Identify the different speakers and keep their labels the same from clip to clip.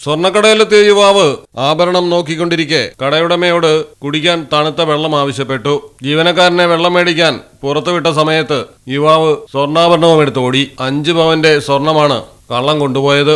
Speaker 1: സ്വർണ്ണക്കടയിലെത്തിയ യുവാവ് ആഭരണം നോക്കിക്കൊണ്ടിരിക്കെ കടയുടമയോട് കുടിക്കാൻ തണുത്ത വെള്ളം ആവശ്യപ്പെട്ടു. ജീവനക്കാരനെ വെള്ളം മേടിക്കാൻ പുറത്തുവിട്ട സമയത്ത് യുവാവ് സ്വർണ്ണാഭരണവും എടുത്തോടി. 5 പവന്റെ സ്വർണമാണ് കള്ളൻ കൊണ്ടുപോയത്.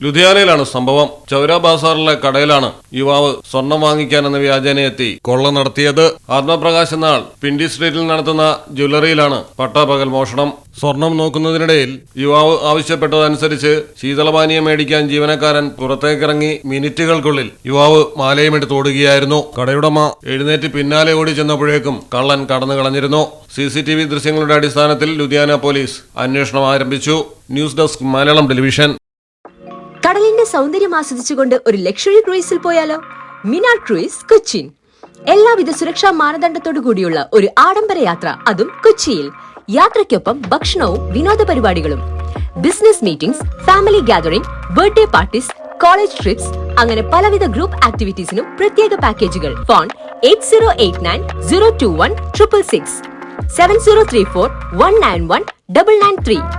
Speaker 1: ലുധിയാനയിലാണ് സംഭവം. ചൗര ബാസാറിലെ കടയിലാണ് യുവാവ് സ്വർണം വാങ്ങിക്കാനെന്ന വ്യാജേനയെത്തി കൊള്ള നടത്തിയത്. ആത്മപ്രകാശ് നാൾ പിണ്ടി സ്ട്രീറ്റിൽ നടത്തുന്ന ജ്വല്ലറിയിലാണ് പട്ടാപകൽ മോഷണം. സ്വർണം നോക്കുന്നതിനിടയിൽ യുവാവ് ആവശ്യപ്പെട്ടതനുസരിച്ച് ശീതളപാനീയം മേടിക്കാൻ ജീവനക്കാരൻ പുറത്തേക്കിറങ്ങി മിനിറ്റുകൾക്കുള്ളിൽ യുവാവ് മാലയുമെടുത്ത് ഓടുകയായിരുന്നു. കടയുടമ എഴുന്നേറ്റ് പിന്നാലെ ഓടി ചെന്നപ്പോഴേക്കും കള്ളൻ കടന്നു കളഞ്ഞിരുന്നു. CCTV ദൃശ്യങ്ങളുടെ അടിസ്ഥാനത്തിൽ ലുധിയാന പോലീസ് അന്വേഷണം ആരംഭിച്ചു. News desk Malayalam television.
Speaker 2: കടലിന്റെ സൗന്ദര്യം ആസ്വദിച്ചുകൊണ്ട് ഒരു ലക്ഷറി ക്രൂയിസിൽ പോയാലോ? മിനാർ ക്രൂയിസ് കൊച്ചിൻ. എല്ലാവിധ സുരക്ഷാ മാനദണ്ഡത്തോടു കൂടിയുള്ള ഒരു ആഡംബര യാത്ര, അതും കൊച്ചിയിൽ. യാത്രയ്ക്കൊപ്പം ഭക്ഷണവും വിനോദ പരിപാടികളും, business meetings, family gathering, birthday parties, college TRIPS, അങ്ങനെ പലവിധ ഗ്രൂപ്പ് ആക്ടിവിറ്റീസിനും പ്രത്യേക പാക്കേജുകൾ. ഫോൺ 8089 021 666 7034 191 993.